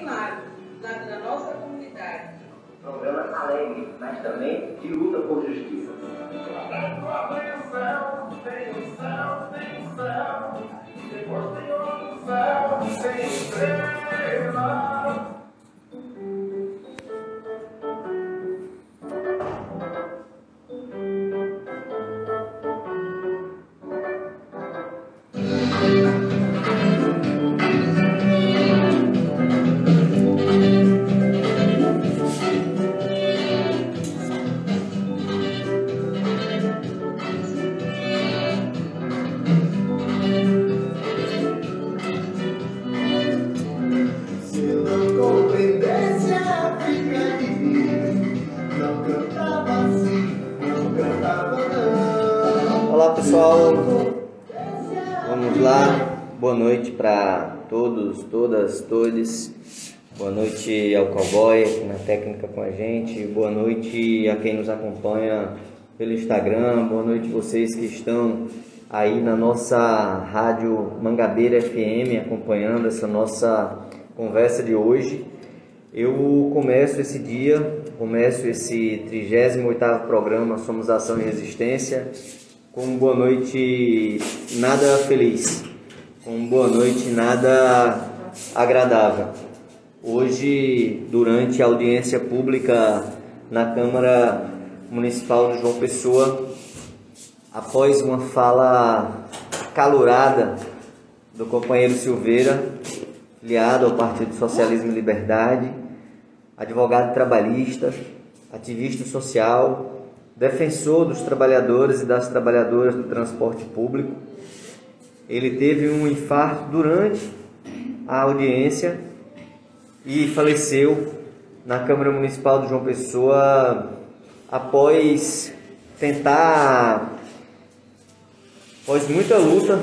extraordinário na nossa comunidade. Programa alegre, mas também de luta por justiça. Olá pessoal, vamos lá, boa noite para todos, todas, todes, boa noite ao Cowboy aqui na técnica com a gente, boa noite a quem nos acompanha pelo Instagram, boa noite vocês que estão aí na nossa rádio Mangabeira FM acompanhando essa nossa conversa de hoje. Eu começo esse 38º programa Somos Ação e Resistência com boa noite nada feliz, com boa noite nada agradável. Hoje, durante a audiência pública na Câmara Municipal de João Pessoa, após uma fala acalorada do companheiro Silveira, filiado ao Partido Socialismo e Liberdade, advogado trabalhista, ativista social, defensor dos trabalhadores e das trabalhadoras do transporte público. Ele teve um infarto durante a audiência e faleceu na Câmara Municipal de João Pessoa após muita luta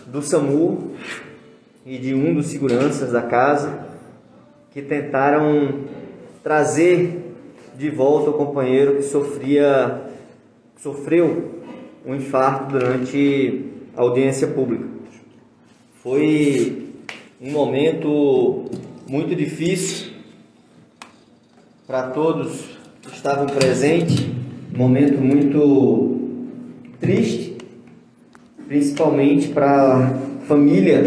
do SAMU e de um dos seguranças da casa que tentaram trazer de volta o companheiro que sofreu um infarto durante a audiência pública. Foi um momento muito difícil para todos que estavam presentes, um momento muito triste, principalmente para a família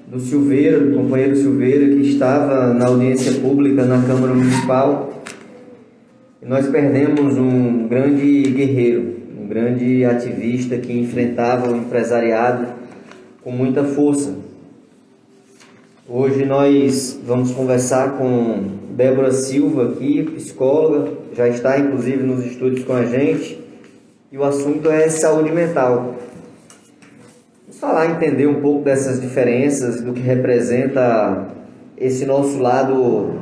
do Silveira, do companheiro Silveira, que estava na audiência pública na Câmara Municipal. E nós perdemos um grande guerreiro, um grande ativista que enfrentava o empresariado com muita força. Hoje nós vamos conversar com Débora Silva aqui, psicóloga, já está inclusive nos estúdios com a gente, e o assunto é saúde mental. Vamos falar, entender um pouco dessas diferenças, do que representa esse nosso lado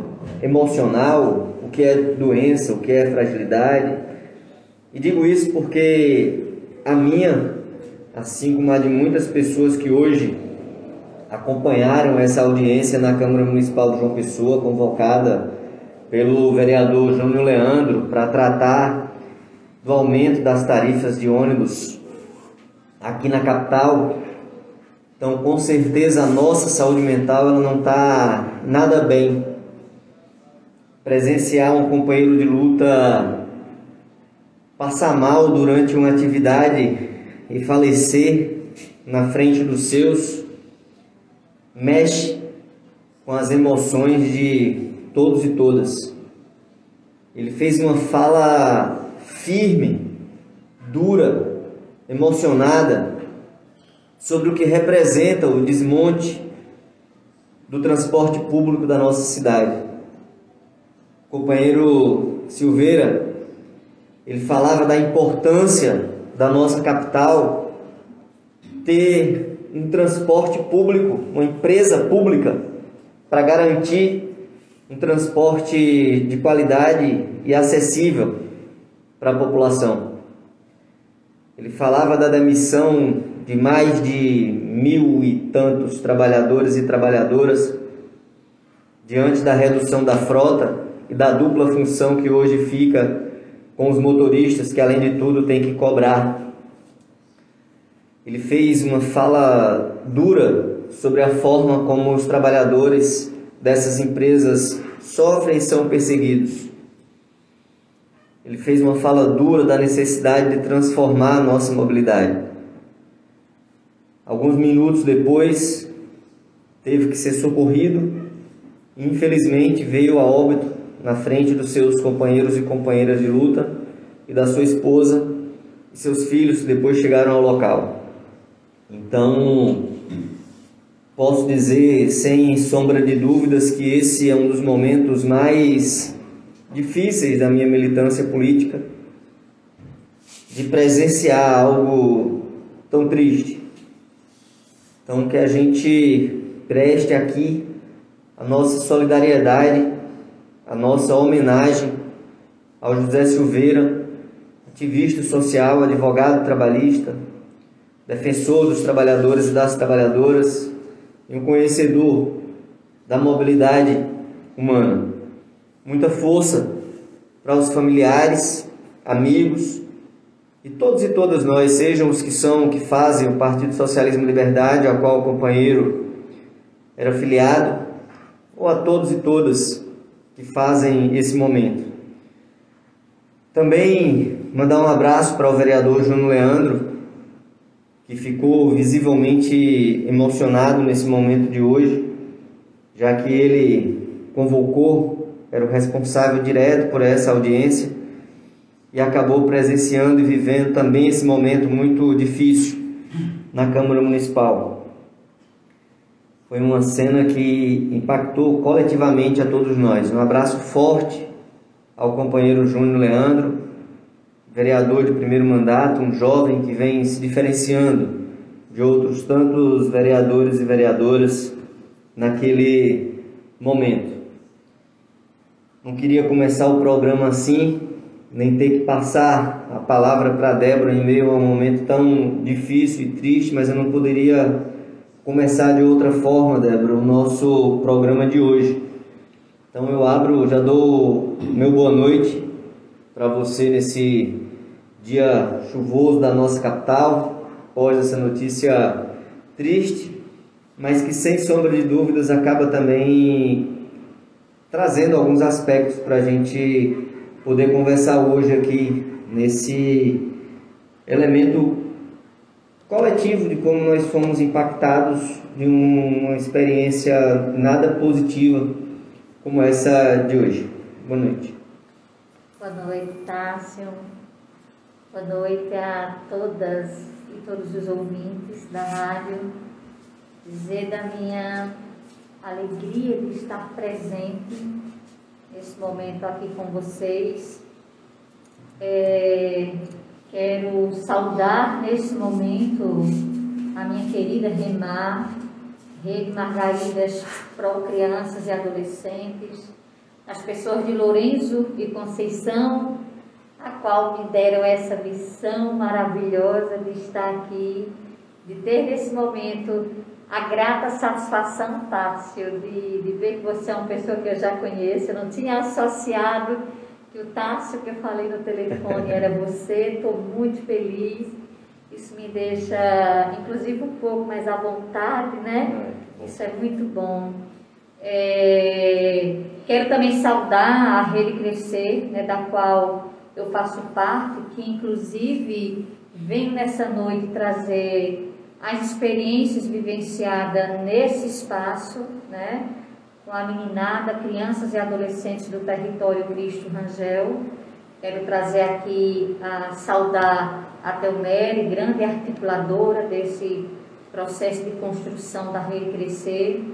emocional, o que é doença, o que é fragilidade. E digo isso porque a minha, assim como a de muitas pessoas que hoje acompanharam essa audiência na Câmara Municipal de João Pessoa, convocada pelo vereador Júnior Leandro para tratar do aumento das tarifas de ônibus aqui na capital. Então, com certeza, a nossa saúde mental ela não está nada bem. Presenciar um companheiro de luta passar mal durante uma atividade e falecer na frente dos seus mexe com as emoções de todos e todas. Ele fez uma fala firme, dura, emocionada sobre o que representa o desmonte do transporte público da nossa cidade. O companheiro Silveira, ele falava da importância da nossa capital ter um transporte público, uma empresa pública, para garantir um transporte de qualidade e acessível para a população. Ele falava da demissão de mais de 1.000 e tantos trabalhadores e trabalhadoras diante da redução da frota e da dupla função que hoje fica com os motoristas, que além de tudo tem que cobrar. Ele fez uma fala dura sobre a forma como os trabalhadores dessas empresas sofrem e são perseguidos. Ele fez uma fala dura da necessidade de transformar a nossa mobilidade. Alguns minutos depois, teve que ser socorrido e, infelizmente, veio a óbito na frente dos seus companheiros e companheiras de luta e da sua esposa e seus filhos, que depois chegaram ao local. Então, posso dizer, sem sombra de dúvidas, que esse é um dos momentos mais difíceis da minha militância política, de presenciar algo tão triste. Então, que a gente preste aqui a nossa solidariedade, a nossa homenagem ao José Silveira, ativista social, advogado trabalhista, defensor dos trabalhadores e das trabalhadoras e um conhecedor da mobilidade humana. Muita força para os familiares, amigos e todos e todas nós, sejam os que fazem o Partido Socialismo e Liberdade, ao qual o companheiro era filiado, ou a todos e todas que fazem esse momento. Também mandar um abraço para o vereador Júnior Leandro, que ficou visivelmente emocionado nesse momento de hoje, já que ele convocou, era o responsável direto por essa audiência e acabou presenciando e vivendo também esse momento muito difícil na Câmara Municipal. Foi uma cena que impactou coletivamente a todos nós. Um abraço forte ao companheiro Júnior Leandro, vereador de primeiro mandato, um jovem que vem se diferenciando de outros tantos vereadores e vereadoras naquele momento. Não queria começar o programa assim, nem ter que passar a palavra para a Débora em meio a um momento tão difícil e triste, mas eu não poderia começar de outra forma, Débora, o nosso programa de hoje. Então eu já dou meu boa noite para você nesse dia chuvoso da nossa capital, após essa notícia triste, mas que sem sombra de dúvidas acaba também trazendo alguns aspectos para a gente poder conversar hoje aqui nesse elemento coletivo de como nós fomos impactados de uma experiência nada positiva como essa de hoje. Boa noite. Boa noite, Tássio. Boa noite a todas e todos os ouvintes da rádio. Dizer da minha alegria de estar presente nesse momento aqui com vocês. Quero saudar nesse momento a minha querida Remar, Rede Margaridas Pro Crianças e Adolescentes, as pessoas de Lourenço e Conceição, a qual me deram essa missão maravilhosa de estar aqui, de ter nesse momento a grata satisfação, Tássio, de ver que você é uma pessoa que eu já conheço. Eu não tinha associado que o Tássio que eu falei no telefone era você. Estou muito feliz. Isso me deixa, inclusive, um pouco mais à vontade, né? Isso é muito bom. Quero também saudar a Rede Crescer, né, da qual eu faço parte, que inclusive venho nessa noite trazer as experiências vivenciadas nesse espaço, né, com a meninada, crianças e adolescentes do território Cristo Rangel. Quero trazer aqui a saudar a Telmere, grande articuladora desse processo de construção da Rede Crescer.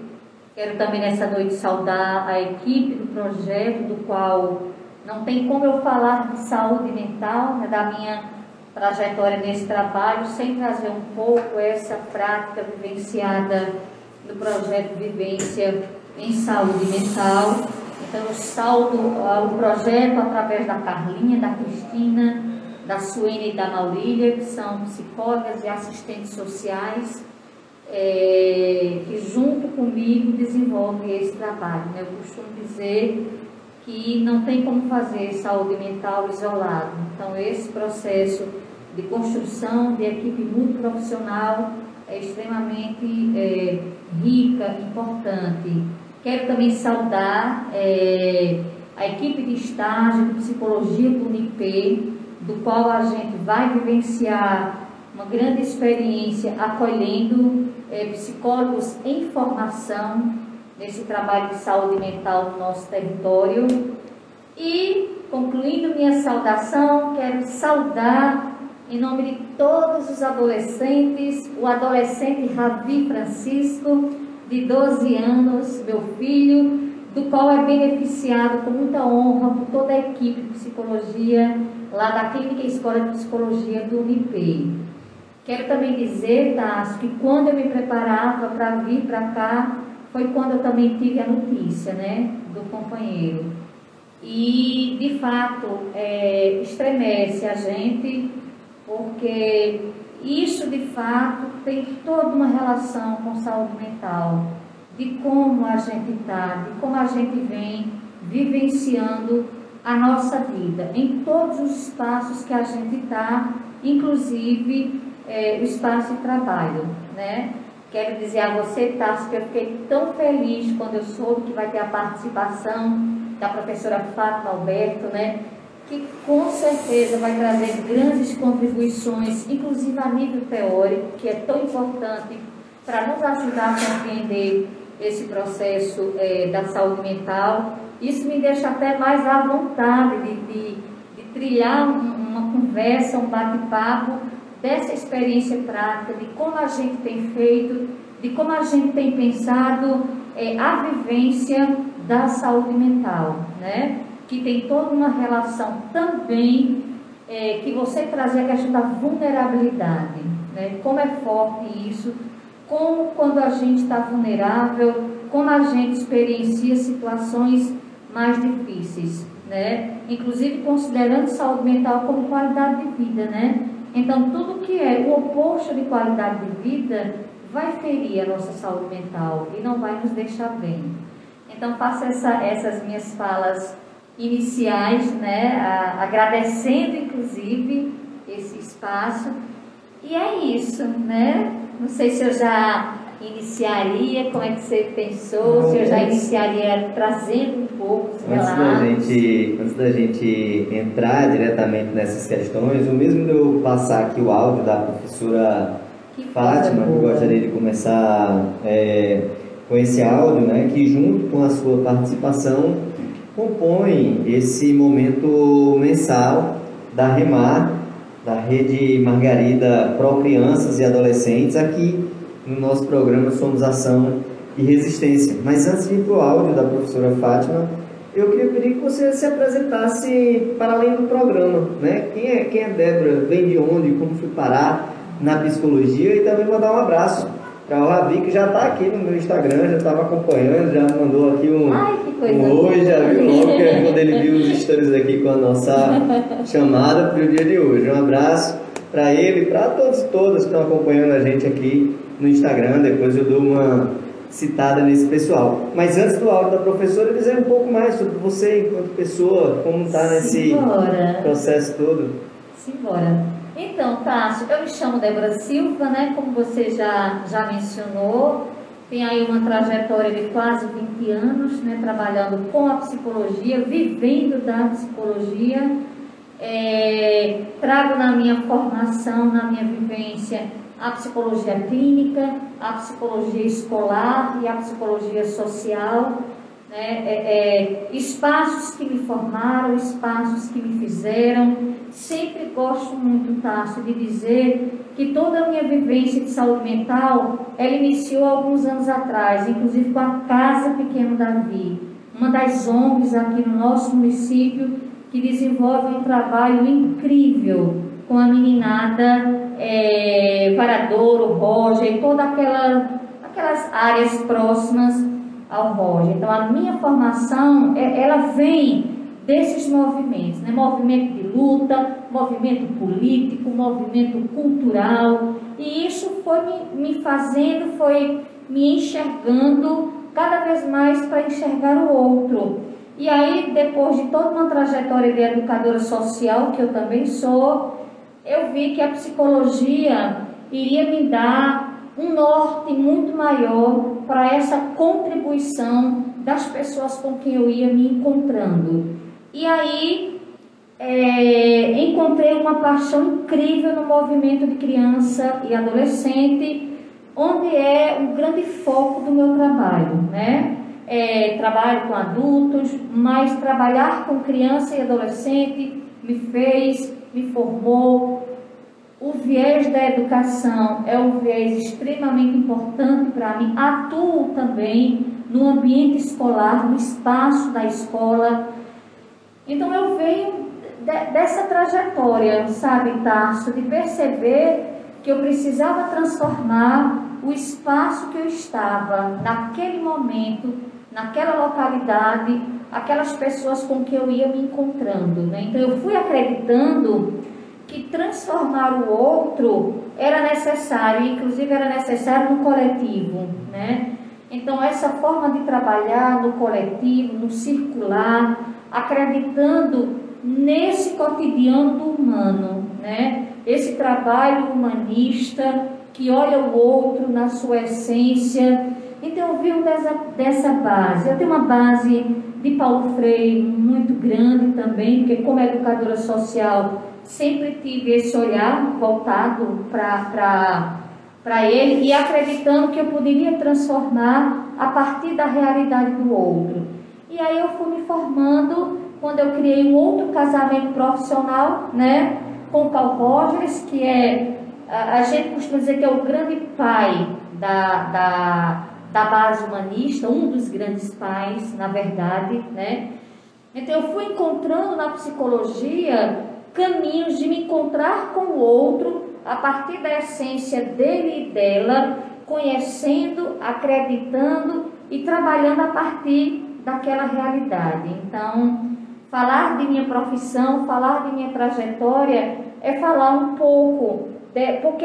Quero também nessa noite saudar a equipe do projeto, do qual não tem como eu falar de saúde mental, né, da minha trajetória nesse trabalho, sem trazer um pouco essa prática vivenciada do projeto Vivência em Saúde Mental. Então eu saldo o projeto através da Carlinha, da Cristina, da Suene e da Maurília, que são psicólogas e assistentes sociais, que junto comigo desenvolvem esse trabalho, né? Eu costumo dizer que não tem como fazer saúde mental isolado. Então esse processo de construção de equipe multiprofissional é extremamente rica, importante. Quero também saudar a equipe de estágio de psicologia do Unip, do qual a gente vai vivenciar uma grande experiência acolhendo psicólogos em formação nesse trabalho de saúde mental no nosso território. E, concluindo minha saudação, quero saudar, em nome de todos os adolescentes, o adolescente Ravi Francisco, de 12 anos, meu filho, do qual é beneficiado com muita honra por toda a equipe de psicologia lá da Clínica e Escola de Psicologia do Unip. Quero também dizer, Tássio, que quando eu me preparava para vir para cá, foi quando eu também tive a notícia, né, do companheiro. E, de fato, estremece a gente, porque isso, de fato, tem toda uma relação com saúde mental, de como a gente está, de como a gente vem vivenciando a nossa vida, em todos os espaços que a gente está, inclusive o espaço de trabalho, né? Quero dizer a você, Tássio, que eu fiquei tão feliz quando eu soube que vai ter a participação da professora Fátima Alberto, né? Que com certeza vai trazer grandes contribuições, inclusive a nível teórico, que é tão importante para nos ajudar a compreender esse processo da saúde mental. Isso me deixa até mais à vontade de trilhar uma conversa, um bate-papo dessa experiência prática, de como a gente tem feito, de como a gente tem pensado a vivência da saúde mental, né? Que tem toda uma relação também, que você trazia a questão da vulnerabilidade, né? Como é forte isso, como quando a gente está vulnerável, como a gente experiencia situações mais difíceis, né? Inclusive considerando saúde mental como qualidade de vida, né? Então, tudo que é o oposto de qualidade de vida vai ferir a nossa saúde mental e não vai nos deixar bem. Então, faço essas minhas falas iniciais, né? Agradecendo, inclusive, esse espaço. E é isso, né? Não sei se eu já iniciaria, como é que você pensou, se eu já iniciaria trazendo um pouco os relatos. Antes da gente entrar diretamente nessas questões, o mesmo de eu passar aqui o áudio da professora Fátima, eu gostaria de começar com esse áudio, né, que junto com a sua participação compõe esse momento mensal da REMAR, da Rede Margarida Pro Crianças e Adolescentes, aqui no nosso programa Somos Ação e Resistência. Mas antes de ir para o áudio da professora Fátima, eu queria pedir que você se apresentasse para além do programa, né? Quem é Débora, vem de onde, como foi parar na psicologia, e também mandar um abraço para o Ravi, que já está aqui no meu Instagram, já estava acompanhando, já mandou aqui um oi, já viu logo quando ele viu os stories aqui com a nossa chamada para o dia de hoje. Um abraço para ele e para todos e todas que estão acompanhando a gente aqui no Instagram. Depois eu dou uma citada nesse pessoal. Mas antes do áudio da professora, dizer um pouco mais sobre você enquanto pessoa, como está nesse processo todo. Simbora. Então, Tássio, eu me chamo Débora Silva, né? Como você já mencionou, tem aí uma trajetória de quase 20 anos, né? Trabalhando com a psicologia, vivendo da psicologia. Trago na minha formação, na minha vivência, a psicologia clínica, a psicologia escolar e a psicologia social, né? Espaços que me formaram, espaços que me fizeram. Sempre gosto muito, Tássio, de dizer que toda a minha vivência de saúde mental, ela iniciou alguns anos atrás, inclusive com a Casa Pequeno Davi, uma das ONGs aqui no nosso município, que desenvolve um trabalho incrível com a meninada Varadouro, Roger e todas aquelas áreas próximas ao Roger. Então, a minha formação, ela vem desses movimentos, né? Movimento de luta, movimento político, movimento cultural, e isso foi me fazendo, foi me enxergando cada vez mais para enxergar o outro. E aí, depois de toda uma trajetória de educadora social, que eu também sou, eu vi que a psicologia iria me dar um norte muito maior para essa contribuição das pessoas com quem eu ia me encontrando. E aí encontrei uma paixão incrível no movimento de criança e adolescente, onde é um grande foco do meu trabalho, né? Trabalho com adultos, mas trabalhar com criança e adolescente me formou. O viés da educação é um viés extremamente importante para mim. Atuo também no ambiente escolar, no espaço da escola. Então eu venho dessa trajetória, sabe, Tarso, de perceber que eu precisava transformar o espaço que eu estava naquele momento, naquela localidade, aquelas pessoas com que eu ia me encontrando, né? Então eu fui acreditando que transformar o outro era necessário, inclusive era necessário no coletivo, né? Então essa forma de trabalhar no coletivo, no circular, acreditando nesse cotidiano do humano, né? Esse trabalho humanista que olha o outro na sua essência. Então eu vi dessa base. Eu tenho uma base de Paulo Freire muito grande também, porque como educadora social sempre tive esse olhar voltado para ele e acreditando que eu poderia transformar a partir da realidade do outro. E aí eu fui me formando quando eu criei um outro casamento profissional, né, com o Carl Rogers, que a gente costuma dizer que é o grande pai da base humanista, um dos grandes pais, na verdade, né? Então eu fui encontrando na psicologia caminhos de me encontrar com o outro a partir da essência dele e dela, conhecendo, acreditando e trabalhando a partir daquela realidade. Então, falar de minha profissão, falar de minha trajetória é falar um pouco, porque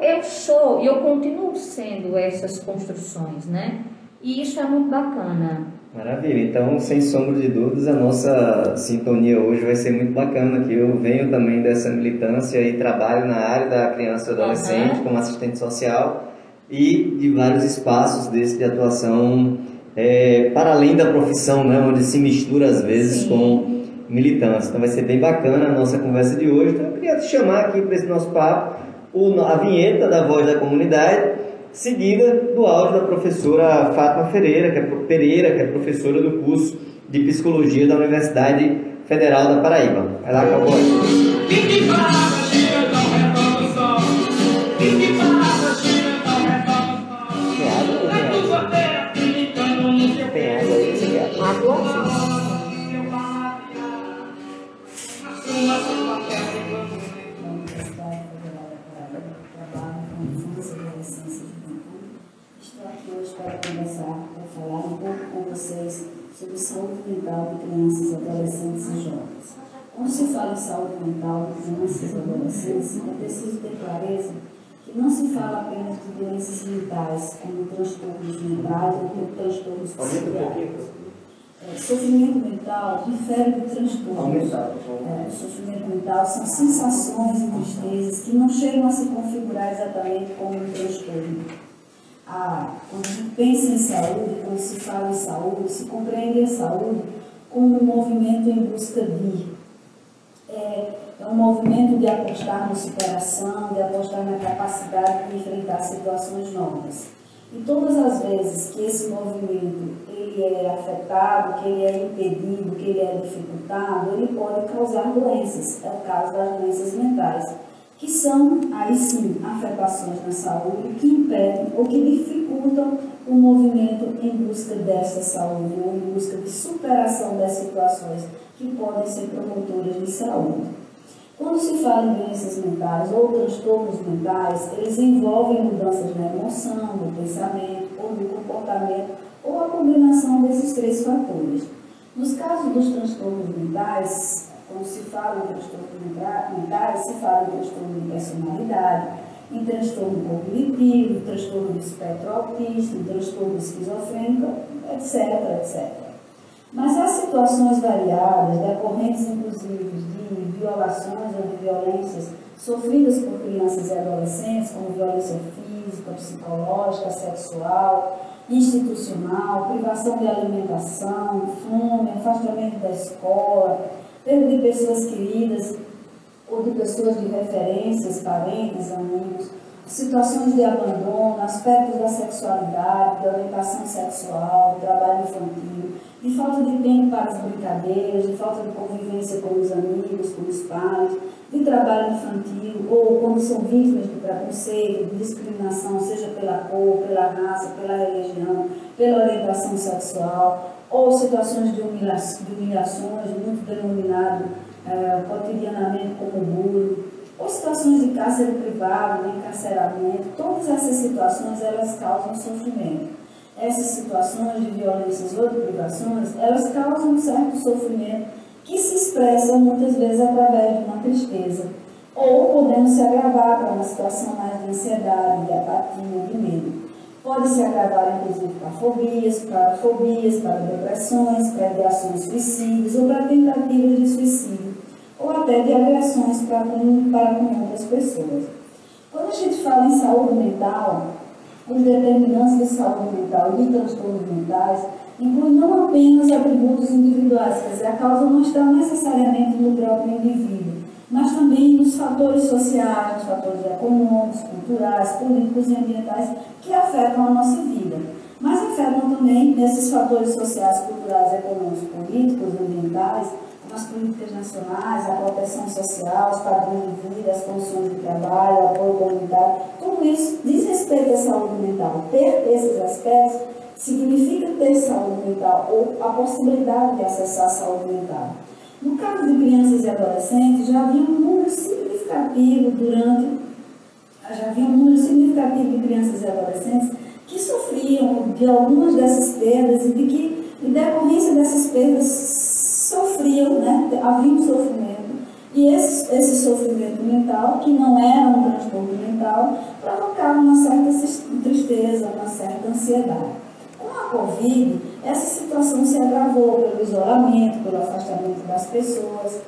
eu sou e eu continuo sendo essas construções, né? E isso é muito bacana. Maravilha, então sem sombra de dúvidas a nossa sintonia hoje vai ser muito bacana, que eu venho também dessa militância e trabalho na área da criança e adolescente como assistente social e de vários espaços desse de atuação para além da profissão, né, onde se mistura às vezes Sim. com militância. Então vai ser bem bacana a nossa conversa de hoje. Então eu queria te chamar aqui para esse nosso papo a vinheta da Voz da Comunidade, seguida do áudio da professora Fátima Pereira, que é professora do curso de Psicologia da Universidade Federal da Paraíba. Vai lá, Cowboy. Tem água aí, você quer? Água? Estou aqui hoje para conversar, para falar um pouco com vocês sobre saúde mental de crianças, adolescentes e jovens. Quando se fala em saúde mental de crianças e adolescentes, é preciso ter clareza que não se fala apenas de doenças mentais, como transtornos mentais ou transtornos psiquiátricos. Sofrimento mental difere do transtorno. Sofrimento mental são sensações e tristezas que não chegam a se configurar exatamente como um transtorno. Quando a gente pensa em saúde, quando se fala em saúde, se compreende a saúde como um movimento em busca de. É um movimento de apostar na superação, de apostar na capacidade de enfrentar situações novas. E todas as vezes que esse movimento ele é afetado, que ele é impedido, que ele é dificultado, ele pode causar doenças. É o caso das doenças mentais, que são, aí sim, afetações na saúde que impedem ou que dificultam o movimento em busca dessa saúde, ou em busca de superação das situações que podem ser promotoras de saúde. Quando se fala em doenças mentais ou transtornos mentais, eles envolvem mudanças na emoção, no pensamento ou no comportamento, ou a combinação desses três fatores. Nos casos dos transtornos mentais, quando se fala em transtornos mentais, se fala em transtorno de personalidade, em transtorno cognitivo, transtorno de espectro autista, em transtorno esquizofrênico, etc, etc. Mas há situações variadas, decorrentes inclusive de violações ou de violências sofridas por crianças e adolescentes, como violência física, psicológica, sexual, institucional, privação de alimentação, fome, afastamento da escola, perda de pessoas queridas ou de pessoas de referências, parentes, amigos, situações de abandono, aspectos da sexualidade, de orientação sexual, de trabalho infantil, de falta de tempo para as brincadeiras, de falta de convivência com os amigos, com os pais, de trabalho infantil, ou quando são vítimas de preconceito, de discriminação, seja pela cor, pela raça, pela religião, pela orientação sexual, ou situações de humilhações, muito denominado cotidianamente como bullying, ou situações de cárcere privado, de encarceramento. Todas essas situações, elas causam sofrimento. Essas situações de violências ou de privações, elas causam um certo sofrimento que se expressa muitas vezes através de uma tristeza, ou podendo se agravar para uma situação mais de ansiedade, de apatia, de medo. Pode se agravar, inclusive, para fobias, para depressões, para ideações suicidas ou para tentativas de suicídio, ou até de agressões para com outras pessoas. Quando a gente fala em saúde mental, os determinantes de saúde mental e de transtornos mentais incluem não apenas atributos individuais, quer dizer, a causa não está necessariamente no próprio indivíduo, mas também nos fatores sociais, nos fatores econômicos, culturais, políticos e ambientais que afetam a nossa vida. Mas afetam também nesses fatores sociais, culturais, econômicos, políticos, ambientais, as políticas nacionais, a proteção social, os padrões de vida, as condições de trabalho, o apoio comunitário, tudo isso diz respeito à saúde mental. Ter esses aspectos significa ter saúde mental ou a possibilidade de acessar a saúde mental. No caso de crianças e adolescentes, já havia um número significativo de crianças e adolescentes que sofriam de algumas dessas perdas e de que, em decorrência dessas perdas, sofriam, havia um sofrimento, e esse sofrimento mental, que não era um transtorno mental, provocava uma certa tristeza, uma certa ansiedade. Com a Covid, essa situação se agravou pelo isolamento, pelo afastamento das pessoas.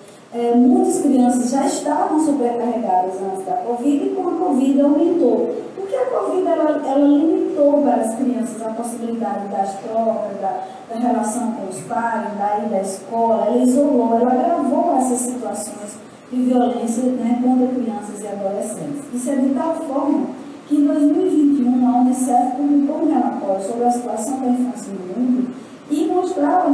Muitas crianças já estavam sobrecarregadas antes da Covid e com a Covid aumentou. Porque a Covid ela limitou para as crianças a possibilidade das trocas, da relação com os pais, da ida à escola, ela isolou, ela agravou essas situações de violência contra crianças e adolescentes. Isso é de tal forma que em 2021 a Unicef publicou um relatório sobre a situação da infância no mundo e mostrou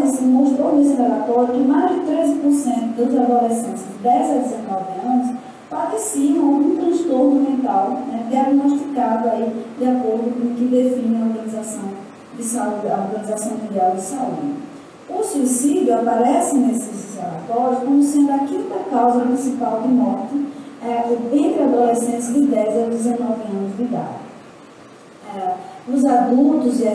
nesse relatório que mais de 13% dos adolescentes de 10 a 19 anos padeciam algum transtorno mental diagnosticado aí, de acordo com o que define a Organização de Saúde, a Organização Mundial de Saúde. O suicídio aparece nesses relatórios como sendo a quinta causa principal de morte entre adolescentes de 10 a 19 anos de idade. Os adultos e a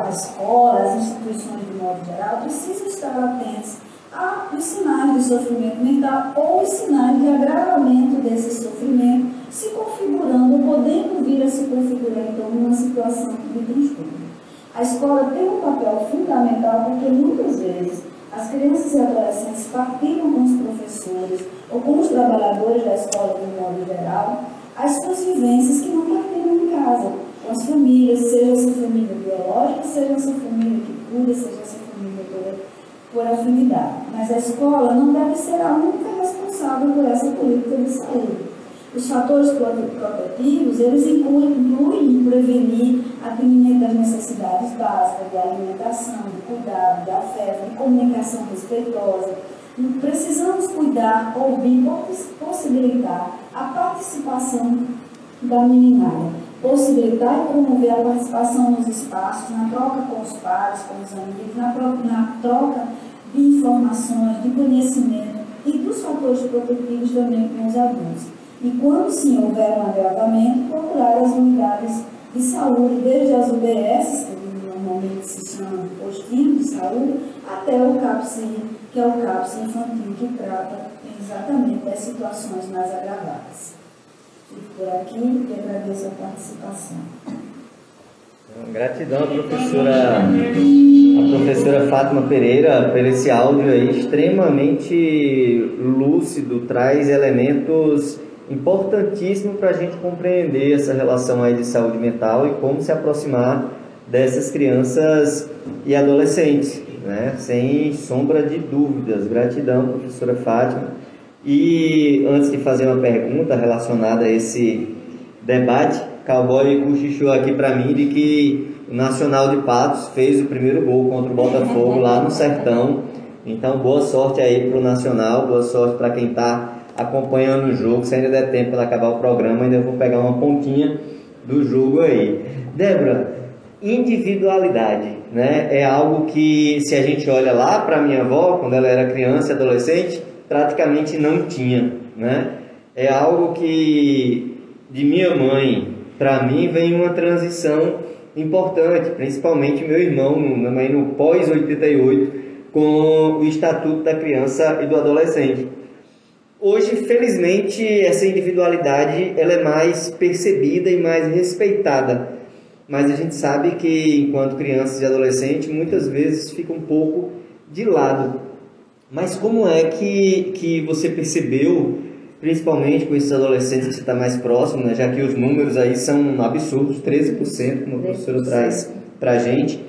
escola, as instituições de modo geral, precisam estar atentos aos sinais de sofrimento mental ou os sinais de agravamento desse sofrimento se configurando ou podendo vir a se configurar então numa situação de transtorno. A escola tem um papel fundamental porque muitas vezes as crianças e adolescentes partilham com os professores ou com os trabalhadores da escola de modo geral as suas vivências que não partilham em casa, com as famílias, seja essa família biológica, seja essa família que cuida, seja essa família por afinidade. Mas a escola não deve ser a única responsável por essa política de saúde. Os fatores protetivos, eles incluem prevenir atendimento das necessidades básicas, de alimentação, de cuidado, de afeto, de comunicação respeitosa. Precisamos cuidar, ouvir, possibilitar a participação da meninada, possibilitar e promover a participação nos espaços, na troca com os pais, com os amigos, na troca de informações, de conhecimento e dos fatores protetivos também com os adultos. E quando sim houver um agravamento, procurar as unidades de saúde, desde as UBS, que normalmente se chama postinho de saúde, até o CAPS-I, que é o CAPS infantil, que trata exatamente das situações mais agravadas. Fico por aqui e agradeço a participação. Gratidão à professora Fátima Pereira por esse áudio aí extremamente lúcido, traz elementos importantíssimo para a gente compreender essa relação aí de saúde mental e como se aproximar dessas crianças e adolescentes, né? Sem sombra de dúvidas. Gratidão, professora Fátima. E antes de fazer uma pergunta relacionada a esse debate, Cowboy cochichou aqui para mim de que o Nacional de Patos fez o primeiro gol contra o Botafogo lá no Sertão. Então, boa sorte aí para o Nacional, boa sorte para quem está acompanhando o jogo. Se ainda der tempo para acabar o programa, ainda vou pegar uma pontinha do jogo aí. Débora, individualidade, né? É algo que, se a gente olha lá para minha avó, quando ela era criança e adolescente, praticamente não tinha, né? É algo que, de minha mãe, para mim, vem uma transição importante, principalmente meu irmão, no pós-88, com o Estatuto da Criança e do Adolescente. Hoje, felizmente, essa individualidade ela é mais percebida e mais respeitada, mas a gente sabe que, enquanto crianças e adolescentes, muitas vezes fica um pouco de lado. Mas como é que você percebeu, principalmente com esses adolescentes que você está mais próximo, né, já que os números aí são absurdos, 13%, como a professora traz para a gente,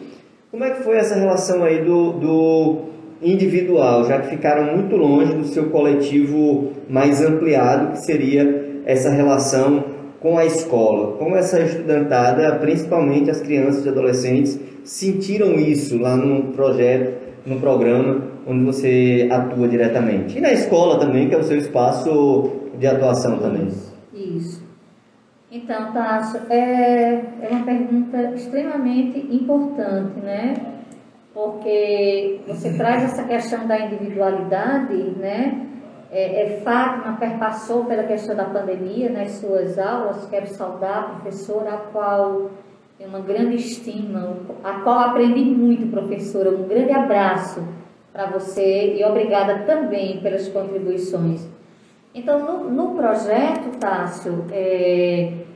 como é que foi essa relação aí do individual, já que ficaram muito longe do seu coletivo mais ampliado, que seria essa relação com a escola? Como essa estudantada, principalmente as crianças e adolescentes, sentiram isso lá no projeto, no programa onde você atua diretamente? E na escola também, que é o seu espaço de atuação também. Isso. Então, Tássio, é uma pergunta extremamente importante, né? Porque você traz essa questão da individualidade, né? Fátima perpassou pela questão da pandemia nas suas aulas. Quero saudar a professora, a qual tenho uma grande estima, a qual aprendi muito, professora. Um grande abraço para você e obrigada também pelas contribuições. Então, no projeto, Tássio,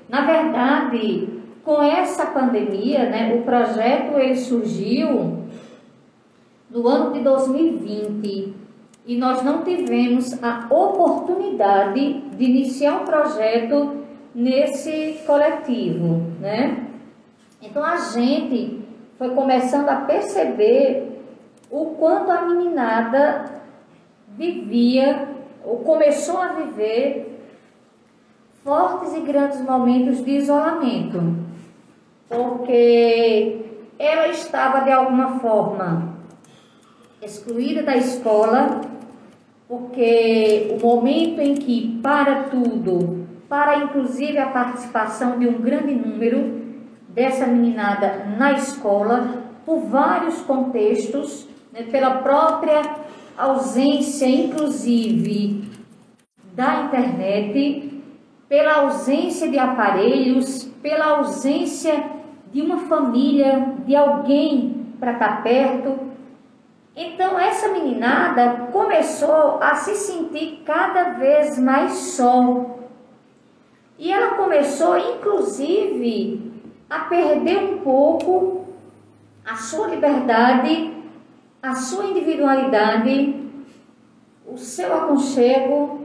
na verdade, com essa pandemia, né, o projeto ele surgiu no ano de 2020 e nós não tivemos a oportunidade de iniciar um projeto nesse coletivo, né? Então, a gente foi começando a perceber o quanto a meninada vivia, ou começou a viver, fortes e grandes momentos de isolamento, porque ela estava, de alguma forma, excluída da escola, porque o momento em que para tudo, para inclusive a participação de um grande número dessa meninada na escola, por vários contextos, né, pela própria ausência, inclusive, da internet, pela ausência de aparelhos, pela ausência de uma família, de alguém para estar perto. Então, essa meninada começou a se sentir cada vez mais só. E ela começou, inclusive, a perder um pouco a sua liberdade, a sua individualidade, o seu aconchego,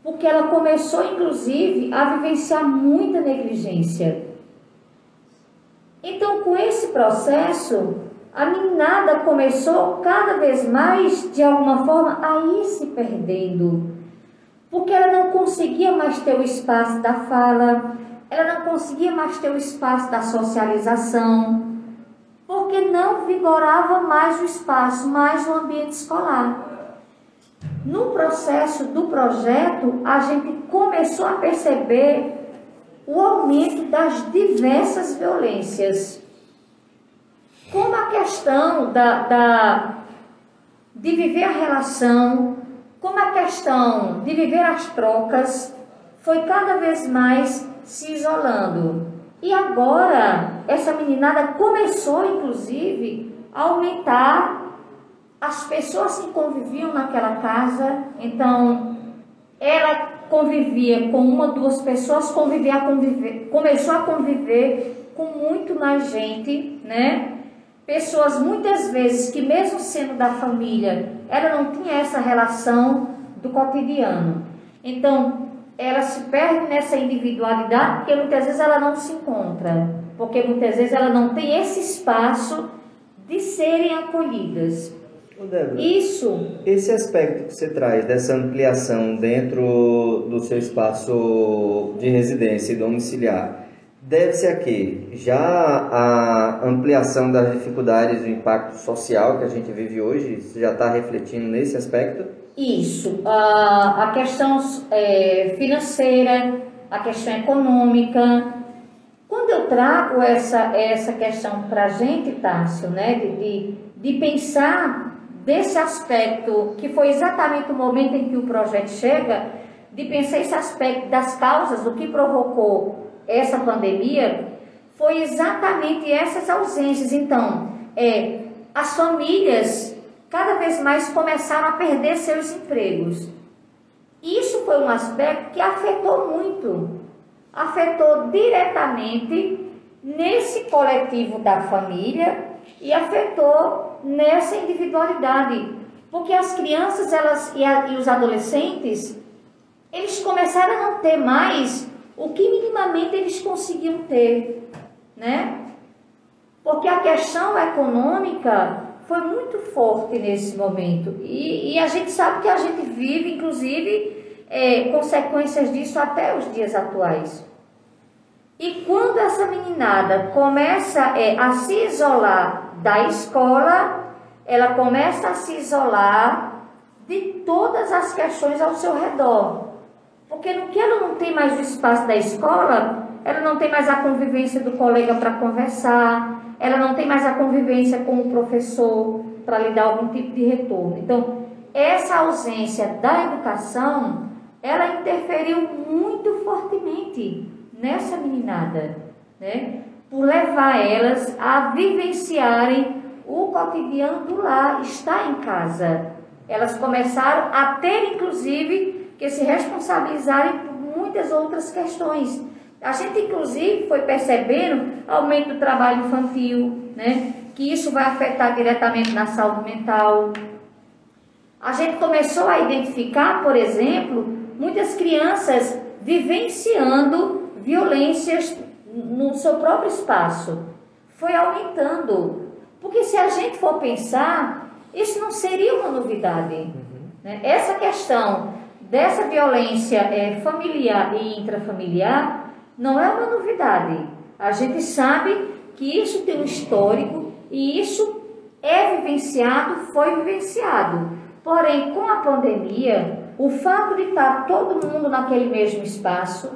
porque ela começou, inclusive, a vivenciar muita negligência. Então, com esse processo, a meninada começou cada vez mais, de alguma forma, a ir se perdendo, porque ela não conseguia mais ter o espaço da fala, ela não conseguia mais ter o espaço da socialização, porque não vigorava mais o espaço, mais o ambiente escolar. No processo do projeto, a gente começou a perceber o aumento das diversas violências, como a questão de viver a relação, como a questão de viver as trocas, foi cada vez mais se isolando. E agora, essa meninada começou, inclusive, a aumentar as pessoas que conviviam naquela casa. Então, ela convivia com uma, duas pessoas, começou a conviver com muito mais gente, né? Pessoas, muitas vezes, que mesmo sendo da família, ela não tinha essa relação do cotidiano. Então, ela se perde nessa individualidade, porque muitas vezes ela não se encontra, porque muitas vezes ela não tem esse espaço de serem acolhidas. Débora, Isso, esse aspecto que você traz dessa ampliação dentro do seu espaço de residência e domiciliar, deve-se a quê? Já a ampliação das dificuldades do impacto social que a gente vive hoje, você já está refletindo nesse aspecto? isso. A questão financeira, a questão econômica. Quando eu trago essa questão para a gente, Tássio, né, de pensar desse aspecto, que foi exatamente o momento em que o projeto chega, de pensar esse aspecto das causas, do que provocou essa pandemia, foi exatamente essas ausências. Então, as famílias cada vez mais começaram a perder seus empregos. Isso foi um aspecto que afetou muito, afetou diretamente nesse coletivo da família e afetou nessa individualidade, porque as crianças e os adolescentes, eles começaram a não ter mais o que minimamente eles conseguiam ter, né? Porque a questão econômica foi muito forte nesse momento e a gente sabe que a gente vive, inclusive, consequências disso até os dias atuais. E quando essa meninada começa a se isolar da escola, ela começa a se isolar de todas as questões ao seu redor. Porque no que ela não tem mais o espaço da escola, ela não tem mais a convivência do colega para conversar, ela não tem mais a convivência com o professor para lhe dar algum tipo de retorno. Então, essa ausência da educação, ela interferiu muito fortemente nessa meninada, né? Por levar elas a vivenciarem o cotidiano do lar, estar em casa. Elas começaram a ter, inclusive, que se responsabilizarem por muitas outras questões. A gente, inclusive, foi percebendo aumento do trabalho infantil, né? Que isso vai afetar diretamente na saúde mental. A gente começou a identificar, por exemplo, muitas crianças vivenciando violências no seu próprio espaço. Foi aumentando. Porque se a gente for pensar, isso não seria uma novidade. Né? Essa questão dessa violência familiar e intrafamiliar não é uma novidade. A gente sabe que isso tem um histórico e isso é vivenciado, foi vivenciado. Porém, com a pandemia, o fato de estar todo mundo naquele mesmo espaço,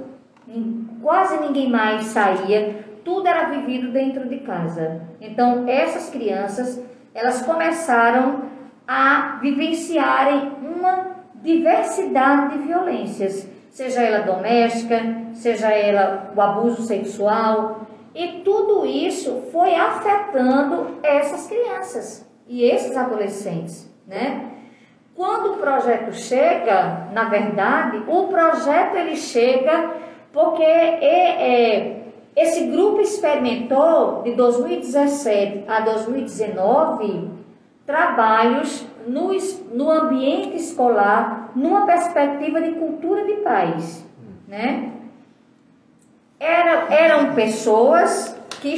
quase ninguém mais saía, tudo era vivido dentro de casa. Então, essas crianças, elas começaram a vivenciarem uma diversidade de violências, seja ela doméstica, seja ela o abuso sexual, e tudo isso foi afetando essas crianças e esses adolescentes, né? Quando o projeto chega, na verdade, o projeto ele chega porque esse grupo experimentou de 2017 a 2019 trabalhos no ambiente escolar, numa perspectiva de cultura de paz, né? Eram pessoas que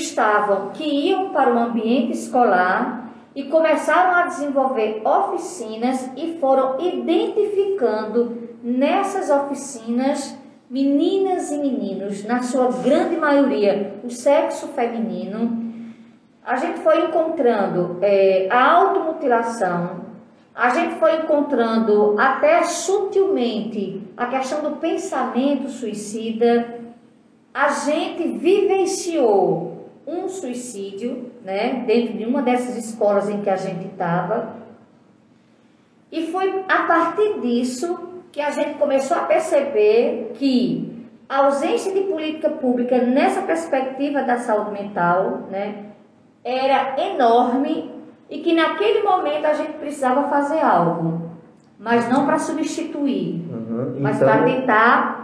iam para o ambiente escolar e começaram a desenvolver oficinas e foram identificando nessas oficinas meninas e meninos, na sua grande maioria, o sexo feminino. A gente foi encontrando a automutilação, a gente foi encontrando até sutilmente a questão do pensamento suicida. A gente vivenciou um suicídio, né, dentro de uma dessas escolas em que a gente estava. E foi a partir disso que a gente começou a perceber que a ausência de política pública nessa perspectiva da saúde mental, né, era enorme e que naquele momento a gente precisava fazer algo, mas não para substituir, mas para tentar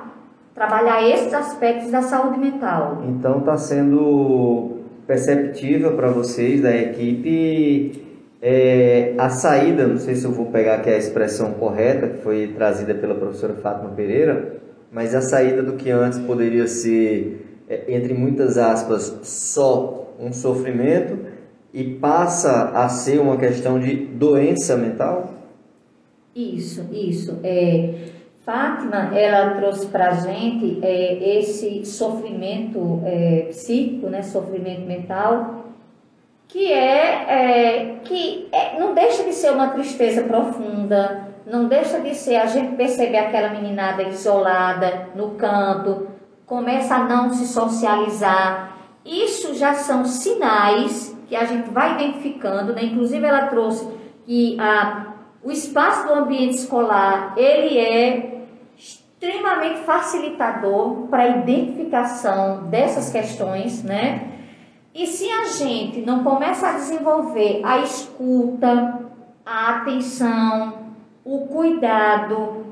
trabalhar esses aspectos da saúde mental. Então está sendo perceptível para vocês da equipe a saída, não sei se eu vou pegar aqui a expressão correta, que foi trazida pela professora Fátima Pereira, mas a saída do que antes poderia ser, entre muitas aspas, só um sofrimento e passa a ser uma questão de doença mental? Isso. Fátima, ela trouxe para a gente esse sofrimento psíquico, né, sofrimento mental, que não deixa de ser uma tristeza profunda, não deixa de ser a gente perceber aquela meninada isolada no canto, começa a não se socializar. Isso já são sinais que a gente vai identificando, né? Inclusive ela trouxe que o espaço do ambiente escolar, ele é extremamente facilitador para a identificação dessas questões, né? E se a gente não começa a desenvolver a escuta, a atenção, o cuidado,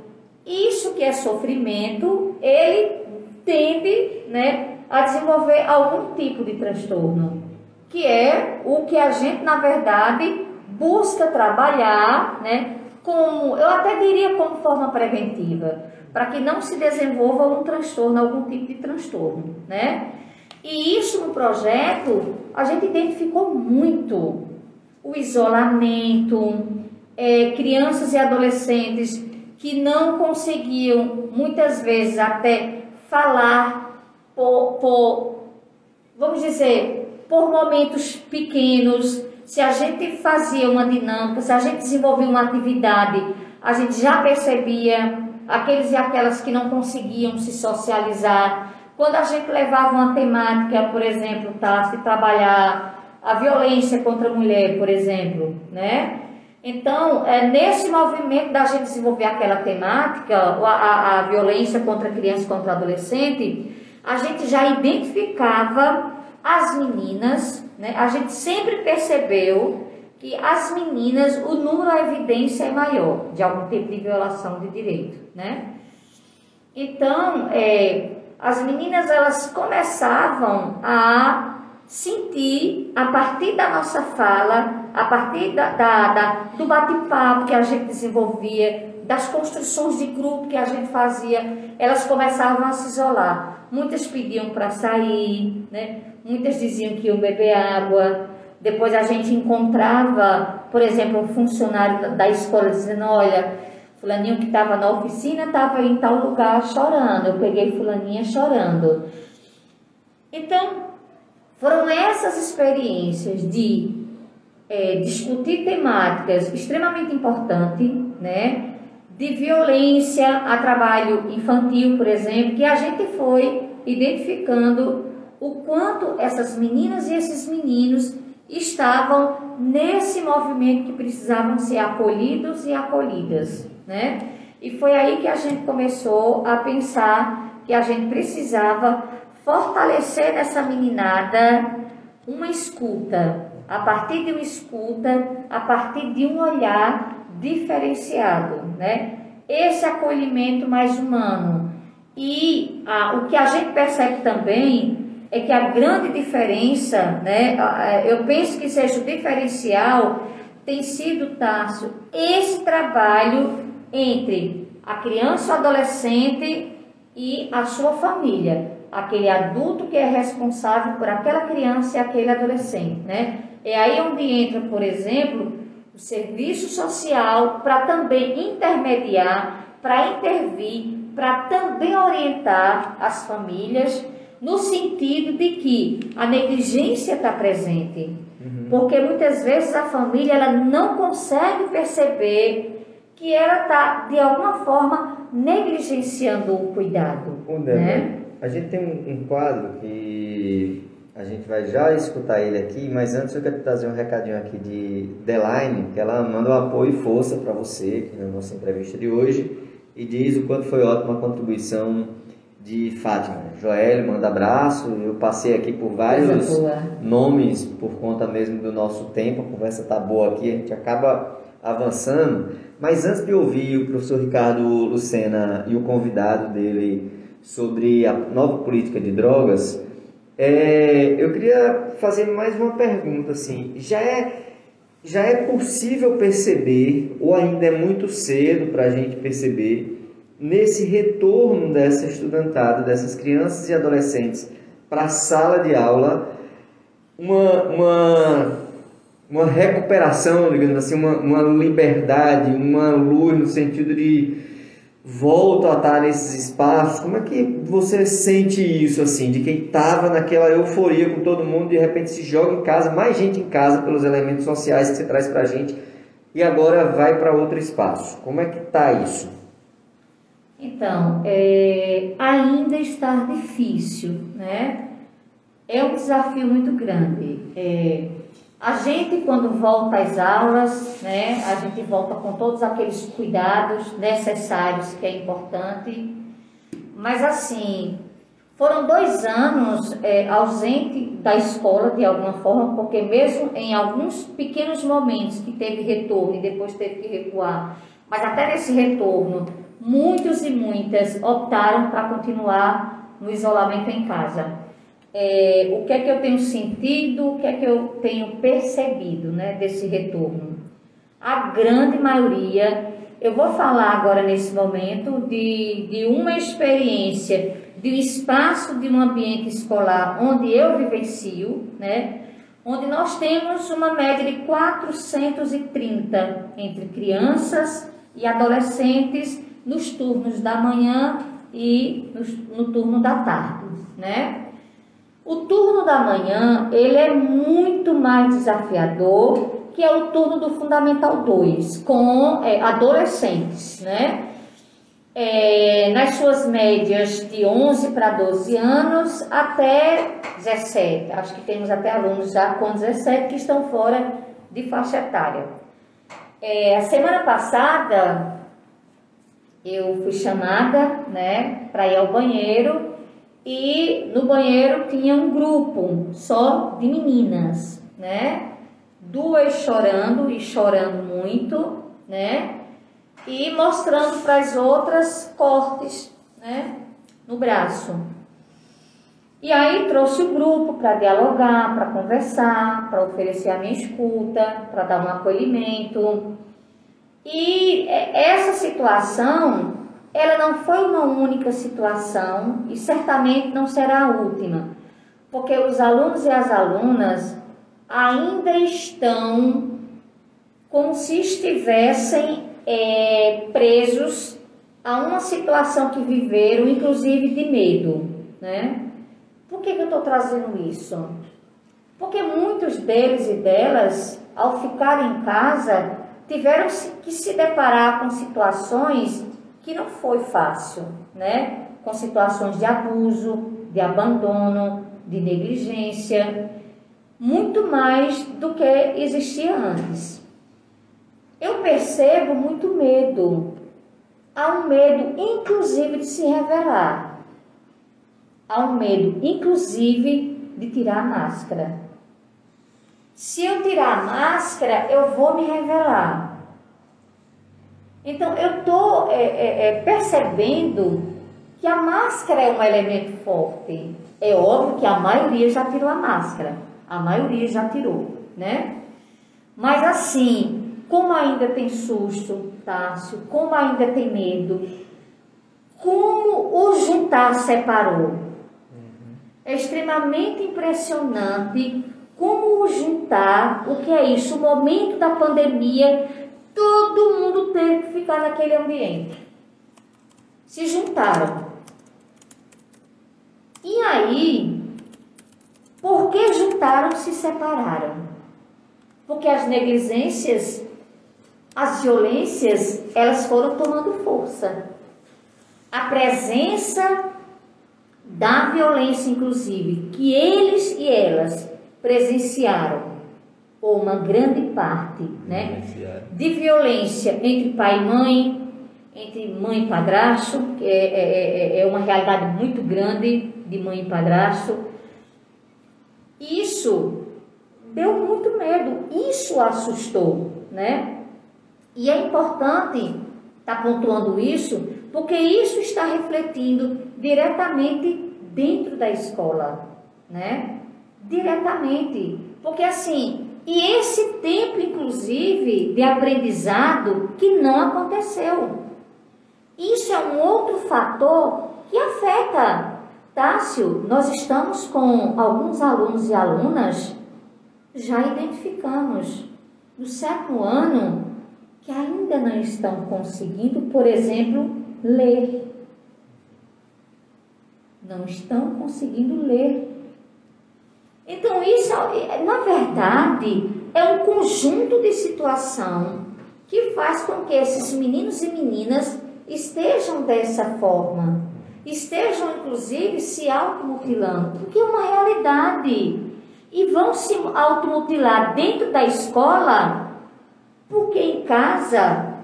isso que é sofrimento, ele tende, né, a desenvolver algum tipo de transtorno, que é o que a gente, na verdade, busca trabalhar, né, como, eu até diria como forma preventiva, para que não se desenvolva um transtorno, algum tipo de transtorno, né? E isso no projeto, a gente identificou muito o isolamento, crianças e adolescentes que não conseguiam, muitas vezes, até falar vamos dizer, por momentos pequenos. Se a gente fazia uma dinâmica, se a gente desenvolvia uma atividade, a gente já percebia aqueles e aquelas que não conseguiam se socializar. Quando a gente levava uma temática, por exemplo, de trabalhar a violência contra a mulher, por exemplo, né? Então, nesse movimento da gente desenvolver aquela temática, a violência contra a criança e contra o adolescente, a gente já identificava as meninas, né? A gente sempre percebeu que as meninas, o número, a evidência é maior de algum tipo de violação de direito, né? Então, as meninas, elas começavam a sentir, a partir da nossa fala, a partir do bate-papo que a gente desenvolvia, das construções de grupo que a gente fazia, elas começavam a se isolar. Muitas pediam para sair, né? Muitas diziam que iam beber água. Depois a gente encontrava, por exemplo, um funcionário da escola dizendo: olha, fulaninho que estava na oficina estava em tal lugar chorando, eu peguei fulaninha chorando. Então, foram essas experiências de discutir temáticas extremamente importantes, né? De violência a trabalho infantil, por exemplo, que a gente foi identificando o quanto essas meninas e esses meninos estavam nesse movimento que precisavam ser acolhidos e acolhidas, né? E foi aí que a gente começou a pensar que a gente precisava fortalecer nessa meninada uma escuta, a partir de uma escuta, a partir de um olhar diferenciado, né? Esse acolhimento mais humano. E o que a gente percebe também é que a grande diferença, né? Eu penso que seja o diferencial, tem sido, Tássio, esse trabalho entre a criança, o adolescente e a sua família, aquele adulto que é responsável por aquela criança e aquele adolescente, né? É aí onde entra, por exemplo, o serviço social para também intermediar, para intervir, para também orientar as famílias, no sentido de que a negligência está presente. Porque muitas vezes a família ela não consegue perceber que ela está, de alguma forma, negligenciando o cuidado. Né? A gente tem um quadro que a gente vai já escutar ele aqui, mas antes eu quero trazer um recadinho aqui de Delaine, que ela manda um apoio e força para você aqui na nossa entrevista de hoje e diz o quanto foi ótima a contribuição de Fátima. Joel, manda abraço. Eu passei aqui por vários nomes por conta mesmo do nosso tempo. A conversa tá boa aqui, a gente acaba avançando. Mas antes de ouvir o professor Ricardo Lucena e o convidado dele sobre a nova política de drogas, eu queria fazer mais uma pergunta. Assim, já é possível perceber, ou ainda é muito cedo para a gente perceber, nesse retorno dessa estudantada, dessas crianças e adolescentes para a sala de aula, uma recuperação, digamos assim, uma liberdade, uma luz no sentido de volta a estar nesses espaços? Como é que você sente isso, assim, de quem estava naquela euforia com todo mundo, de repente se joga em casa, mais gente em casa pelos elementos sociais que você traz para a gente, e agora vai para outro espaço? Como é que está isso? Então, ainda está difícil, né? É um desafio muito grande. A gente, quando volta às aulas, né, a gente volta com todos aqueles cuidados necessários, que é importante, mas assim, foram 2 anos ausente da escola de alguma forma, porque mesmo em alguns pequenos momentos que teve retorno e depois teve que recuar, mas até nesse retorno, muitos e muitas optaram para continuar no isolamento em casa. O que é que eu tenho sentido, o que é que eu tenho percebido, né, desse retorno? A grande maioria, eu vou falar agora nesse momento de uma experiência, de um espaço, de um ambiente escolar onde eu vivencio, né, onde nós temos uma média de 430 entre crianças e adolescentes nos turnos da manhã e no turno da tarde, né? O turno da manhã, ele é muito mais desafiador que é o turno do Fundamental 2, com adolescentes, né? Nas suas médias de 11 para 12 anos até 17. Acho que temos até alunos já com 17 que estão fora de faixa etária. A semana passada, eu fui chamada, né, para ir ao banheiro. E no banheiro tinha um grupo só de meninas, né? 2 chorando e chorando muito, né? E mostrando para as outras cortes, né, no braço. E aí trouxe o grupo para dialogar, para conversar, para oferecer a minha escuta, para dar um acolhimento. E essa situação, ela não foi uma única situação e certamente não será a última, porque os alunos e as alunas ainda estão como se estivessem presos a uma situação que viveram, inclusive de medo, né? Por que eu estou trazendo isso? Porque muitos deles e delas, ao ficarem em casa, tiveram que se deparar com situações que não foi fácil, né? Com situações de abuso, de abandono, de negligência, muito mais do que existia antes. Eu percebo muito medo. Há um medo, inclusive, de se revelar. Há um medo, inclusive, de tirar a máscara. Se eu tirar a máscara, eu vou me revelar. Então, eu estou percebendo que a máscara é um elemento forte. É óbvio que a maioria já tirou a máscara. A maioria já tirou, né? Mas assim, como ainda tem susto, Tássio, como ainda tem medo, como o juntar separou. É extremamente impressionante como o juntar, o que é isso? O momento da pandemia, todo mundo teve que ficar naquele ambiente. Se juntaram. E aí, por que juntaram, se separaram? Porque as negligências, as violências, elas foram tomando força. A presença da violência, inclusive, que eles e elas presenciaram, ou uma grande parte, né, de violência entre pai e mãe, entre mãe e padrasto, que é uma realidade muito grande de mãe e padrasto. Isso deu muito medo, isso assustou, né? E é importante estar pontuando isso, porque isso está refletindo diretamente dentro da escola, né? Diretamente, porque assim, e esse tempo, inclusive, de aprendizado que não aconteceu. Isso é um outro fator que afeta. Tássio, nós estamos com alguns alunos e alunas, já identificamos, no 7º ano, que ainda não estão conseguindo, por exemplo, ler. Não estão conseguindo ler. Então, isso, na verdade, é um conjunto de situação que faz com que esses meninos e meninas estejam dessa forma, estejam, inclusive, se automutilando, porque é uma realidade. E vão se automutilar dentro da escola, porque em casa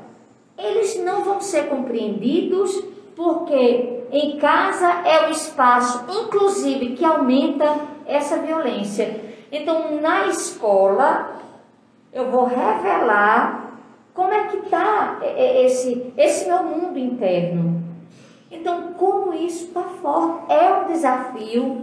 eles não vão ser compreendidos, porque em casa é o espaço, inclusive, que aumenta essa violência. Então, na escola, eu vou revelar como é que está esse meu mundo interno. Então, como isso está forte, é um desafio,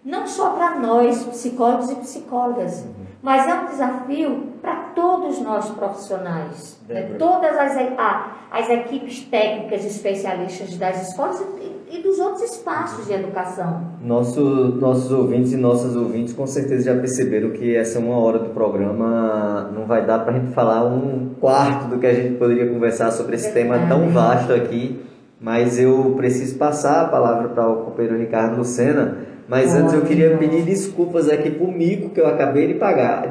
não só para nós, psicólogos e psicólogas, mas é um desafio para todos nós profissionais, né? Todas as equipes técnicas e especialistas das escolas e dos outros espaços de educação. Nossos ouvintes e nossas ouvintes com certeza já perceberam que essa 1 hora do programa não vai dar para a gente falar 1/4 do que a gente poderia conversar sobre esse tema tão vasto aqui, mas eu preciso passar a palavra para o companheiro Ricardo Lucena. Mas antes eu queria pedir desculpas aqui por mico que eu acabei de pagar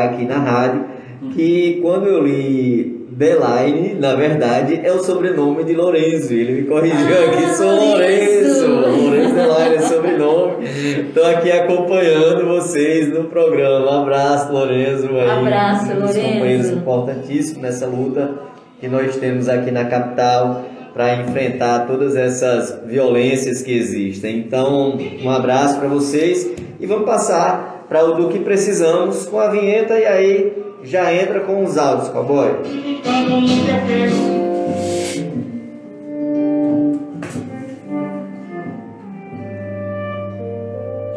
aqui na rádio, que quando eu li Delaine, na verdade, é o sobrenome de Lourenço. Ele me corrigiu aqui, sou Lourenço Delaine é sobrenome. Estou aqui acompanhando vocês no programa. Um abraço, Lourenço. Abraço, Lourenço. Companheiros Lourenço. Importantíssimos nessa luta que nós temos aqui na capital, para enfrentar todas essas violências que existem. Então, um abraço para vocês e vamos passar para o do que precisamos com a vinheta e aí já entra com os áudios, cowboy.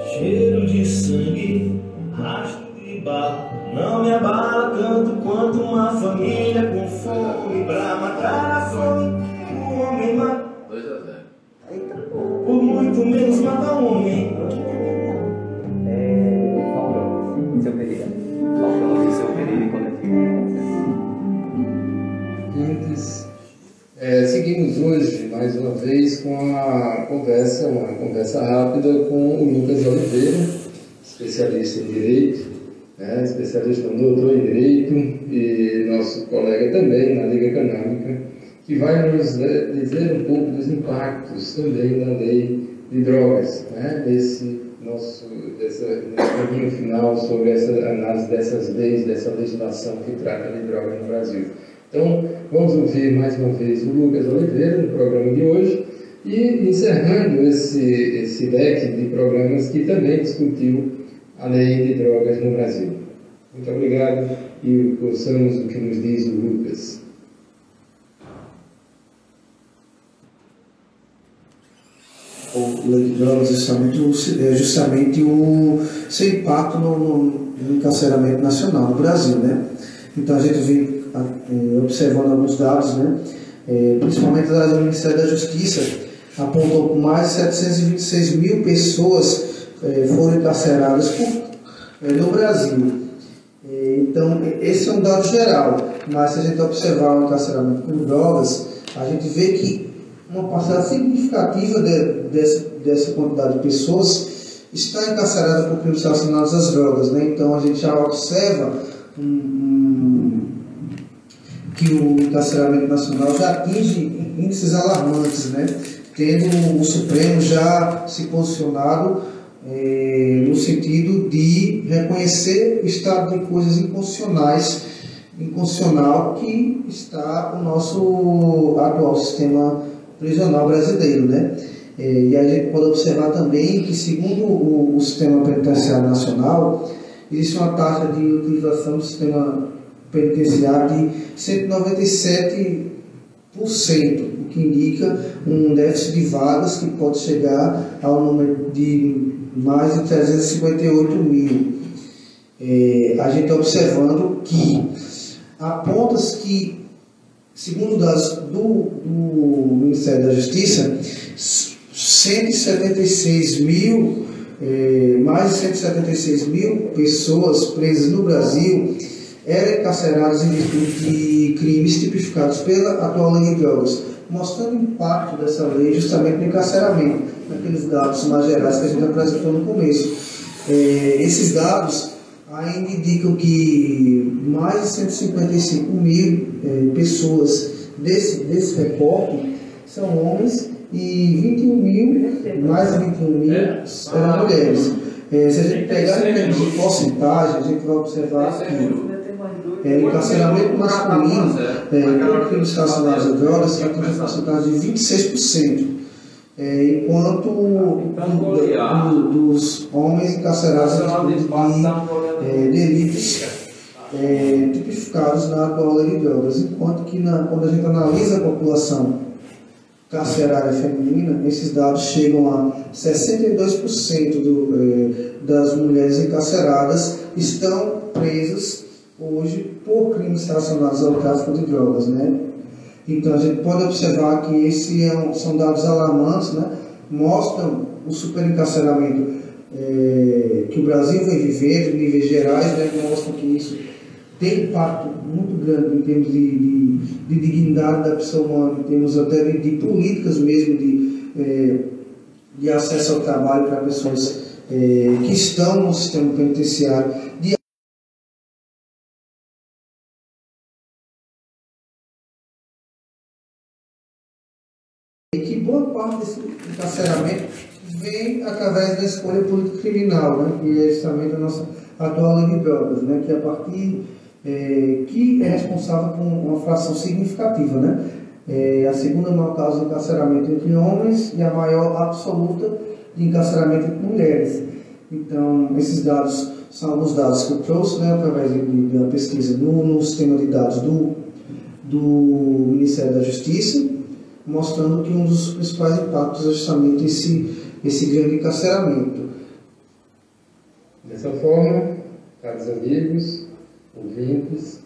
Cheiro de sangue, rastro de barro, não me abala tanto quanto uma família com fome pra matar a fome. Um homem mata 2-0. por muito menos matar um homem. Seu Pereira. Seu Pereira e coletivo. Seguimos hoje, mais uma vez, com uma conversa rápida com o Lucas Oliveira, especialista em Direito, especialista doutor em Direito e nosso colega também na Liga Canâmica, que vai nos dizer um pouco dos impactos também da lei de drogas, nesse caminho final sobre essa análise dessas leis, dessa legislação que trata de drogas no Brasil. Então, vamos ouvir mais uma vez o Lucas Oliveira no programa de hoje e encerrando esse leque de programas que também discutiu a lei de drogas no Brasil. Muito obrigado e ouçamos o que nos diz o Lucas. O lei de drogas é justamente o seu impacto no encarceramento nacional no Brasil, né? Então a gente vem observando alguns dados, né? Principalmente do Ministério da Justiça, apontou que mais de 726 mil pessoas foram encarceradas no Brasil. Então esse é um dado geral, mas se a gente observar o encarceramento com drogas, a gente vê que uma parcela significativa dessa quantidade de pessoas está encarcerada por crimes relacionados às drogas, né? Então a gente já observa que o encarceramento nacional já atinge índices alarmantes, né? Tendo o Supremo já se posicionado no sentido de reconhecer o estado de coisas inconstitucional que está o nosso atual sistema prisional brasileiro, né? E a gente pode observar também que, segundo o sistema penitenciário nacional, existe uma taxa de utilização do sistema penitenciário de 197%, o que indica um déficit de vagas que pode chegar ao número de mais de 358 mil. A gente está observando que aponta-se que segundo dados do Ministério da Justiça, 176 mil, mais de 176 mil pessoas presas no Brasil eram encarceradas em virtude de crimes tipificados pela atual lei de drogas, mostrando o impacto dessa lei justamente no encarceramento, naqueles dados mais gerais que a gente apresentou no começo. Esses dados ainda indicam que mais de 155 mil pessoas desse recorte são homens e 21 mil, mais de 21 mil eram mulheres. Se a gente pegar em termos de porcentagem, a gente vai observar que o encarceramento masculino por crimes relacionados a drogas tem uma porcentagem de 26%, enquanto dos homens encarcerados de delitos tipificados na atual lei de drogas, enquanto que quando a gente analisa a população carcerária feminina, esses dados chegam a 62% das mulheres encarceradas estão presas hoje por crimes relacionados ao tráfico de drogas, né? Então a gente pode observar que esses são dados alarmantes, né? Mostram o superencarceramento que o Brasil vem vivendo, em níveis gerais, né? Mostram que isso tem impacto muito grande em termos de dignidade da pessoa humana, em termos até de políticas mesmo, de acesso ao trabalho para pessoas que estão no sistema penitenciário, e que boa parte desse encarceramento vem através da escolha política criminal, né, que é justamente a nossa atual lei de drogas, né, que a partir que é responsável por uma fração significativa, né, a segunda maior causa de encarceramento entre homens e a maior absoluta de encarceramento entre mulheres. Então, esses dados são alguns dados que eu trouxe, né, através da pesquisa no sistema de dados do Ministério da Justiça, mostrando que um dos principais impactos é justamente esse grande encarceramento. Dessa forma, caros amigos, ouvintes,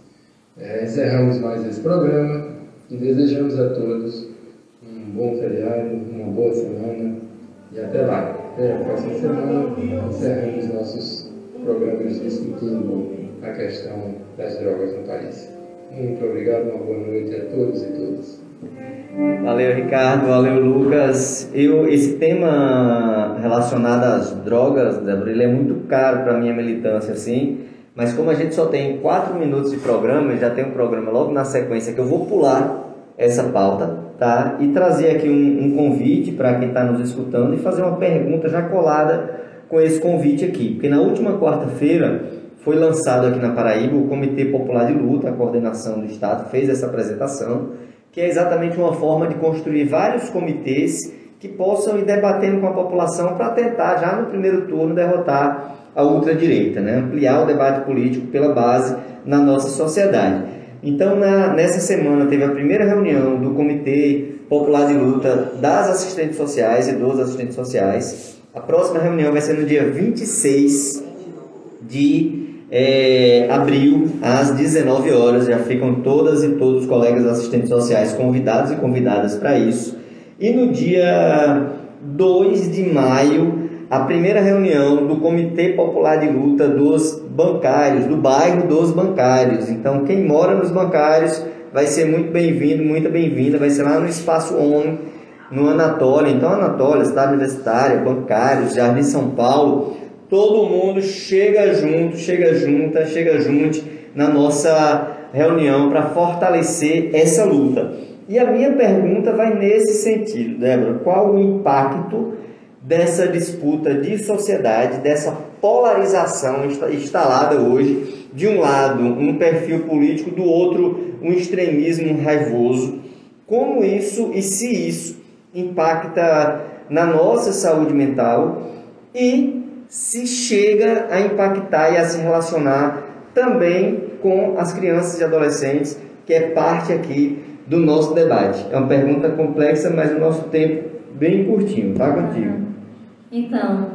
encerramos mais esse programa e desejamos a todos um bom feriado, uma boa semana e até lá. Até a próxima semana encerramos nossos programas discutindo a questão das drogas no país. Muito obrigado, uma boa noite a todos e todas. Valeu, Ricardo, valeu, Lucas. Esse tema relacionado às drogas, Débora, ele é muito caro para a minha militância, assim, mas como a gente só tem 4 minutos de programa, já tem um programa logo na sequência que eu vou pular essa pauta, tá? E trazer aqui um convite para quem está nos escutando e fazer uma pergunta já colada com esse convite aqui, porque na última quarta-feira foi lançado aqui na Paraíba o Comitê Popular de Luta, a coordenação do Estado fez essa apresentação, que é exatamente uma forma de construir vários comitês que possam ir debatendo com a população para tentar, já no primeiro turno, derrotar a ultradireita, né? Ampliar o debate político pela base na nossa sociedade. Então, nessa semana, teve a primeira reunião do Comitê Popular de Luta das assistentes sociais e dos assistentes sociais. A próxima reunião vai ser no dia 26 de abril, às 19 horas. Já ficam todas e todos os colegas assistentes sociais convidados e convidadas para isso. E no dia 2 de maio, a primeira reunião do Comitê Popular de Luta dos bancários, do bairro dos bancários. Então, quem mora nos bancários vai ser muito bem-vindo, muito bem-vinda. Vai ser lá no Espaço ONU, no Anatólia. Então, Anatólia, Cidade Universitária, bancários, Jardim São Paulo, todo mundo chega junto na nossa reunião para fortalecer essa luta. E a minha pergunta vai nesse sentido, Débora: qual o impacto dessa disputa de sociedade, dessa polarização instalada hoje, de um lado um perfil político, do outro um extremismo raivoso? Como isso e se isso impacta na nossa saúde mental e se chega a impactar e a se relacionar também com as crianças e adolescentes, que é parte aqui do nosso debate. É uma pergunta complexa, mas o nosso tempo bem curtinho. Tá contigo. Então,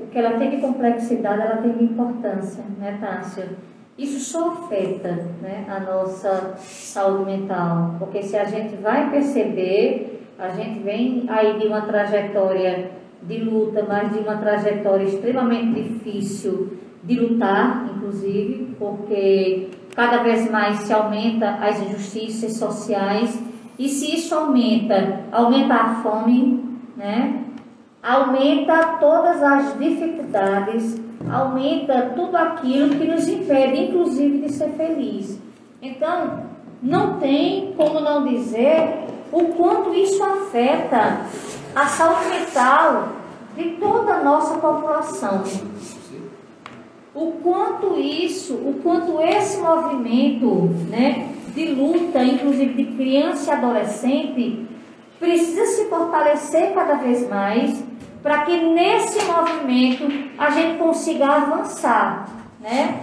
o que ela tem de complexidade, ela tem de importância, né, Tássia? isso só afeta, né, a nossa saúde mental, porque se a gente vai perceber, a gente vem aí de uma trajetória de luta, mas de uma trajetória extremamente difícil de lutar, inclusive, porque cada vez mais se aumenta as injustiças sociais, e se isso aumenta a fome, né? Aumenta todas as dificuldades, aumenta tudo aquilo que nos impede, inclusive, de ser feliz. Então, não tem como não dizer o quanto isso afeta a saúde mental de toda a nossa população. O quanto esse movimento, né, de luta, inclusive de criança e adolescente, precisa se fortalecer cada vez mais, para que nesse movimento a gente consiga avançar, né?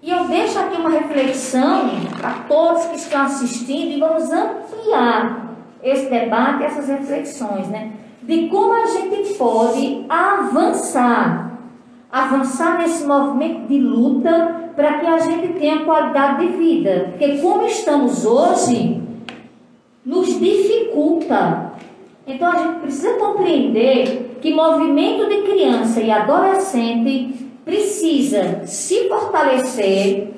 E eu deixo aqui uma reflexão a todos que estão assistindo, e vamos ampliar esse debate, essas reflexões, né? De como a gente pode avançar nesse movimento de luta, para que a gente tenha qualidade de vida. Porque como estamos hoje, nos dificulta. Então a gente precisa compreender que movimento de criança e adolescente precisa se fortalecer,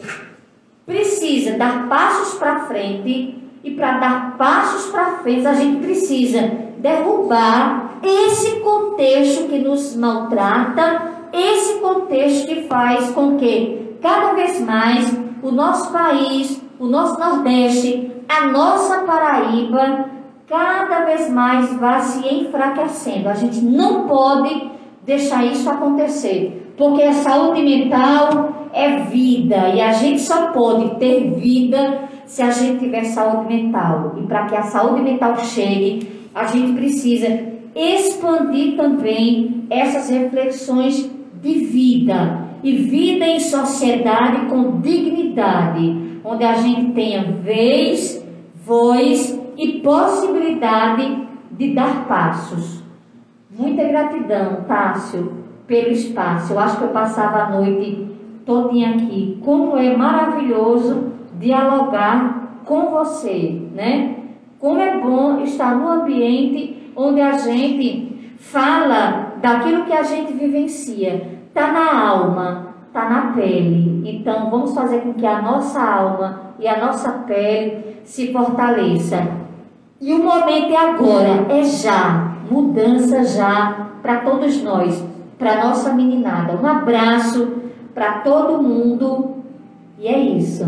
precisa dar passos para frente, e para dar passos para frente a gente precisa derrubar esse contexto que nos maltrata, esse contexto que faz com que cada vez mais o nosso país, o nosso Nordeste, a nossa Paraíba, cada vez mais vá se enfraquecendo. A gente não pode deixar isso acontecer, porque a saúde mental é vida, e a gente só pode ter vida se a gente tiver saúde mental. E para que a saúde mental chegue, a gente precisa expandir também essas reflexões de vida, e vida em sociedade com dignidade, onde a gente tenha vez, voz e possibilidade de dar passos. Muita gratidão, Tássio, pelo espaço. Eu acho que eu passava a noite todinha aqui. Como é maravilhoso dialogar com você, né? Como é bom estar no ambiente onde a gente fala daquilo que a gente vivencia. Está na alma, está na pele. Então vamos fazer com que a nossa alma e a nossa pele se fortaleça. E o momento é agora, é já, mudança já para todos nós, para nossa meninada. Um abraço para todo mundo, e é isso.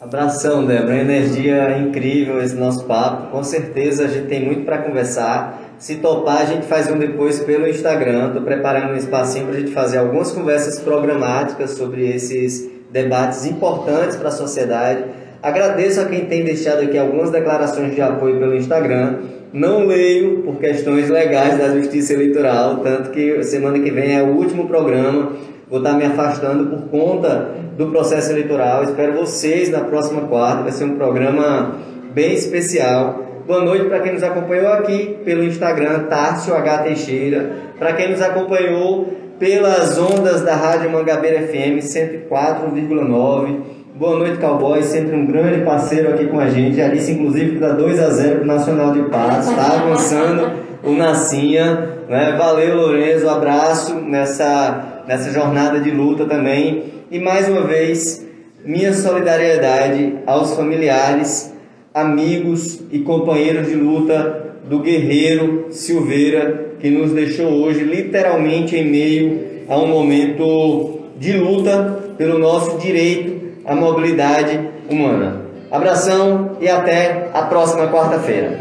Abração, Débora, energia incrível esse nosso papo. Com certeza a gente tem muito para conversar. Se topar, a gente faz um depois pelo Instagram. Estou preparando um espacinho para a gente fazer algumas conversas programáticas sobre esses debates importantes para a sociedade. Agradeço a quem tem deixado aqui algumas declarações de apoio pelo Instagram. Não leio por questões legais da Justiça Eleitoral, tanto que semana que vem é o último programa. Vou estar me afastando por conta do processo eleitoral. Espero vocês na próxima quarta. Vai ser um programa bem especial. Boa noite para quem nos acompanhou aqui pelo Instagram, Tássio H. Teixeira. Para quem nos acompanhou pelas ondas da Rádio Mangabeira FM 104,9. Boa noite, Cowboy, sempre um grande parceiro aqui com a gente. Já disse, inclusive, que dá 2-0 para o Nacional de Patos. Está avançando o Nascinha, né? Valeu, Lourenço, abraço nessa jornada de luta também. E mais uma vez, minha solidariedade aos familiares, amigos e companheiros de luta do guerreiro Silveira, que nos deixou hoje literalmente em meio a um momento de luta pelo nosso direito à mobilidade humana. Abração e até a próxima quarta-feira.